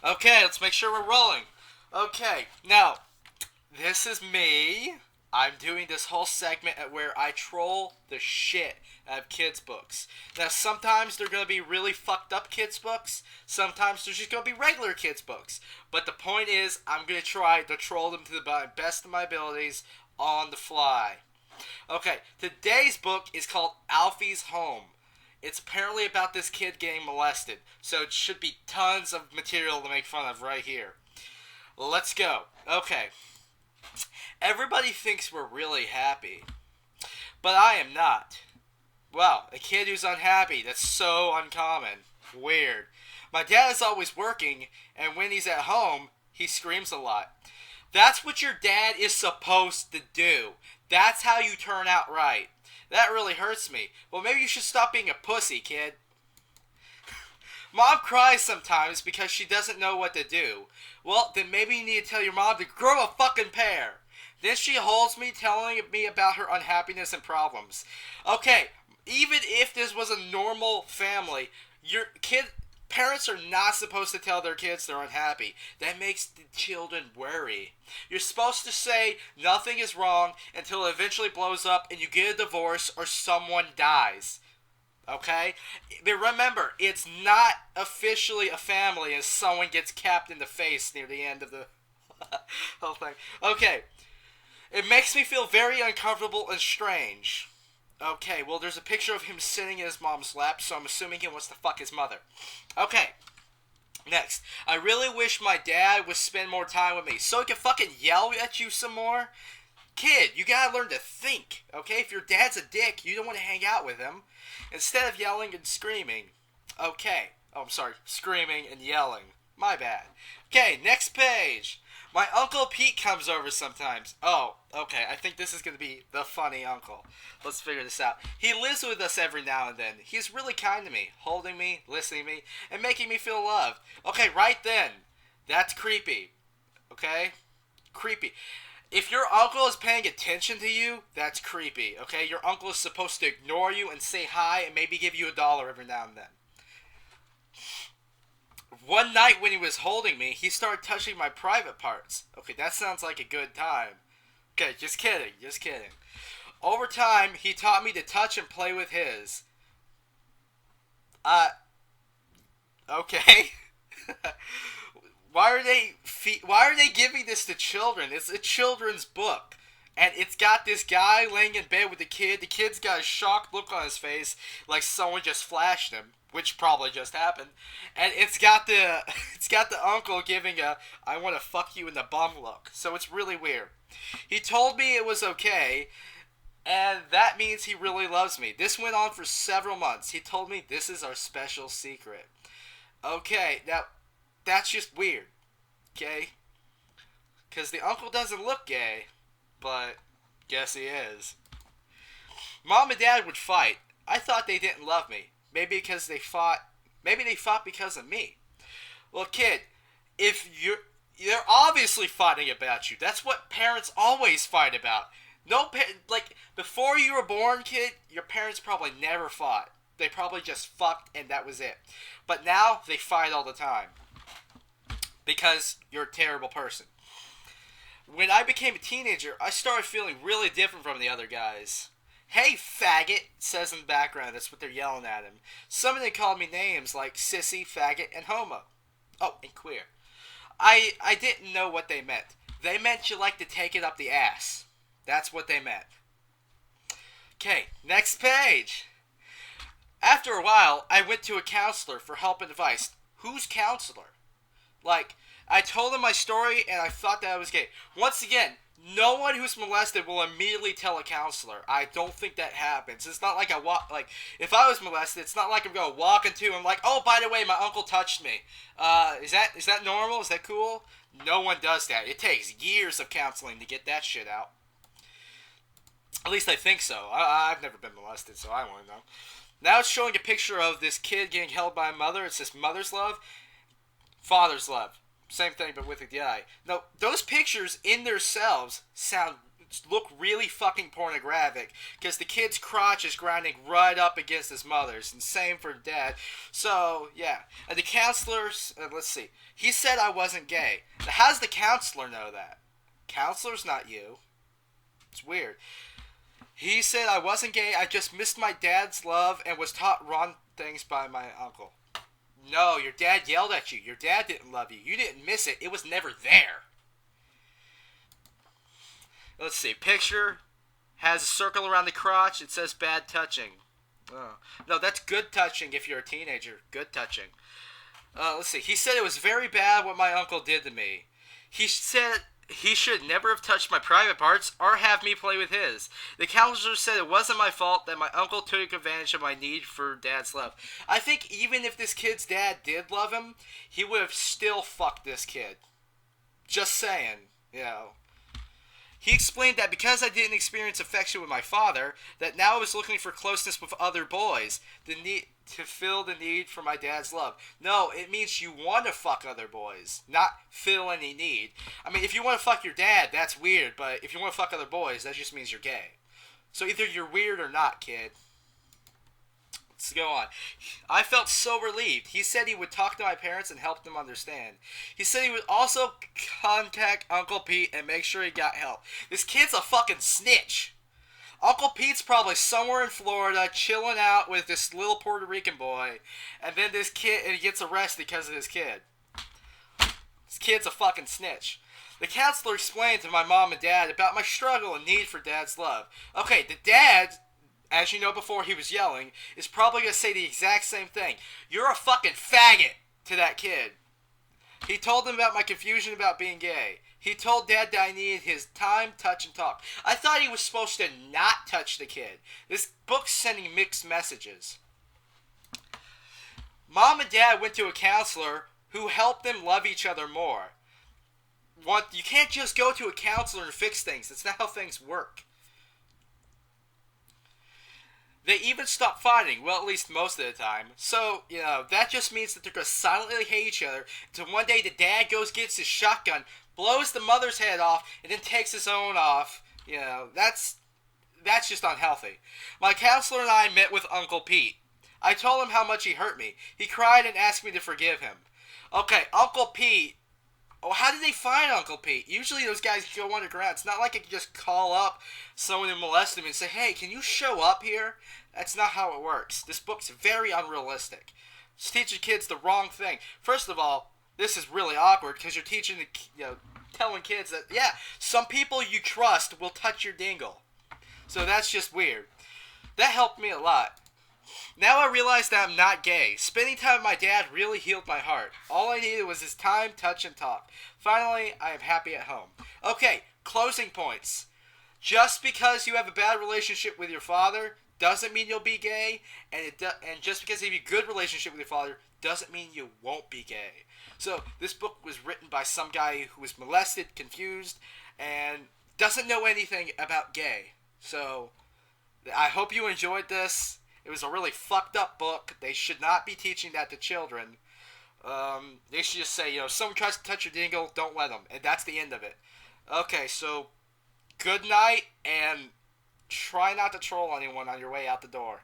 Okay, let's make sure we're rolling. Okay, now, this is me. I'm doing this whole segment at where I troll the shit out of kids' books. Now, sometimes they're going to be really fucked up kids' books. Sometimes they're just going to be regular kids' books. But the point is, I'm going to try to troll them to the best of my abilities on the fly. Okay, today's book is called Alfie's Home. It's apparently about this kid getting molested, so it should be tons of material to make fun of right here. Let's go. Okay. Everybody thinks we're really happy, but I am not. Wow, a kid who's unhappy, that's so uncommon. Weird. My dad is always working, and when he's at home, he screams a lot. That's what your dad is supposed to do. That's how you turn out right. That really hurts me. Well, maybe you should stop being a pussy, kid. Mom cries sometimes because she doesn't know what to do. Well, then maybe you need to tell your mom to grow a fucking pair. Then she holds me, telling me about her unhappiness and problems. Okay, even if this was a normal family, parents are not supposed to tell their kids they're unhappy. That makes the children worry. You're supposed to say nothing is wrong until it eventually blows up and you get a divorce or someone dies. Okay? But remember, it's not officially a family as someone gets capped in the face near the end of the whole thing. Okay. It makes me feel very uncomfortable and strange. Okay, well, there's a picture of him sitting in his mom's lap, so I'm assuming he wants to fuck his mother. Okay. Next. I really wish my dad would spend more time with me so he could fucking yell at you some more. Kid, you gotta learn to think, okay? If your dad's a dick, you don't want to hang out with him. Instead of yelling and screaming. Okay. Oh, I'm sorry. Screaming and yelling. My bad. Okay, next page. My Uncle Pete comes over sometimes. Oh, okay. I think this is going to be the funny uncle. Let's figure this out. He lives with us every now and then. He's really kind to me, holding me, listening to me, and making me feel loved. Okay, right then. That's creepy. Okay? Creepy. If your uncle is paying attention to you, that's creepy, okay? Your uncle is supposed to ignore you and say hi and maybe give you $1 every now and then. One night when he was holding me, he started touching my private parts. Okay, that sounds like a good time. Okay, just kidding, just kidding. Over time, he taught me to touch and play with his. Okay. Why are they giving this to children? It's a children's book. And it's got this guy laying in bed with the kid. The kid's got a shocked look on his face, like someone just flashed him, which probably just happened. And it's got the uncle giving a "I want to fuck you in the bum" look. So it's really weird. He told me it was okay, and that means he really loves me. This went on for several months. He told me this is our special secret. Okay, now that's just weird. Okay? Because the uncle doesn't look gay, but guess he is. Mom and Dad would fight. I thought they didn't love me. Maybe because they fought. Maybe they fought because of me. Well, kid, if they're obviously fighting about you. That's what parents always fight about. Like before you were born, kid, your parents probably never fought. They probably just fucked and that was it. But now they fight all the time because you're a terrible person. When I became a teenager, I started feeling really different from the other guys. "Hey, faggot," says in the background. That's what they're yelling at him. Some of them called me names like sissy, faggot, and homo. Oh, and queer. I didn't know what they meant. They meant you like to take it up the ass. That's what they meant. Okay, next page. After a while, I went to a counselor for help and advice. Who's counselor? Like, I told him my story and I thought that I was gay. Once again, no one who's molested will immediately tell a counselor. I don't think that happens. It's not like if I was molested, it's not like I'm going to walk into and like, "Oh, by the way, my uncle touched me." Is that normal? Is that cool? No one does that. It takes years of counseling to get that shit out. At least I think so. I've never been molested, so I want to know. Now it's showing a picture of this kid getting held by a mother. It says mother's love, father's love. Same thing, but with the eye. Now, those pictures in themselves sound look really fucking pornographic because the kid's crotch is grinding right up against his mother's, and same for dad. So yeah, and the counselors, let's see, he said I wasn't gay. Now, how does the counselor know that? Counselor's not you. It's weird. He said I wasn't gay. I just missed my dad's love and was taught wrong things by my uncle. No, your dad yelled at you. Your dad didn't love you. You didn't miss it. It was never there. Let's see. Picture has a circle around the crotch. It says bad touching. Oh. No, that's good touching if you're a teenager. Good touching. Let's see. He said it was very bad what my uncle did to me. He said he should never have touched my private parts or have me play with his. The counselor said it wasn't my fault that my uncle took advantage of my need for dad's love. I think even if this kid's dad did love him, he would have still fucked this kid. Just saying, you know. He explained that because I didn't experience affection with my father, that now I was looking for closeness with other boys, the need to fill the need for my dad's love. No, it means you want to fuck other boys, not fill any need. I mean, if you want to fuck your dad, that's weird, but if you want to fuck other boys, that just means you're gay. So either you're weird or not, kid. Let's go on. I felt so relieved. He said he would talk to my parents and help them understand. He said he would also contact Uncle Pete and make sure he got help. This kid's a fucking snitch. Uncle Pete's probably somewhere in Florida chilling out with this little Puerto Rican boy, and then this kid, and he gets arrested because of this kid. This kid's a fucking snitch. The counselor explained to my mom and dad about my struggle and need for dad's love. Okay, the dad, as you know before he was yelling, is probably going to say the exact same thing. You're a fucking faggot to that kid. He told him about my confusion about being gay. He told dad that I needed his time, touch, and talk. I thought he was supposed to not touch the kid. This book's sending mixed messages. Mom and dad went to a counselor who helped them love each other more. You can't just go to a counselor and fix things. That's not how things work. They even stopped fighting, well, at least most of the time. So, you know, that just means that they're going to silently hate each other until one day the dad gets his shotgun, blows the mother's head off, and then takes his own off. You know, that's just unhealthy. My counselor and I met with Uncle Pete. I told him how much he hurt me. He cried and asked me to forgive him. Okay, Uncle Pete. Oh, how did they find Uncle Pete? Usually those guys go underground. It's not like I can just call up someone who molested me and say, hey, can you show up here? That's not how it works. This book's very unrealistic. It's teaching kids the wrong thing. First of all, this is really awkward because you're teaching, telling kids that, yeah, some people you trust will touch your dingle. So that's just weird. That helped me a lot. Now I realize that I'm not gay. Spending time with my dad really healed my heart. All I needed was his time, touch, and talk. Finally, I am happy at home. Okay, closing points. Just because you have a bad relationship with your father doesn't mean you'll be gay, and just because you have a good relationship with your father doesn't mean you won't be gay. So this book was written by some guy who was molested, confused, and doesn't know anything about gay. So I hope you enjoyed this. It was a really fucked up book. They should not be teaching that to children. They should just say, someone tries to touch your dingle, don't let them. And that's the end of it. Okay, so good night, and try not to troll anyone on your way out the door.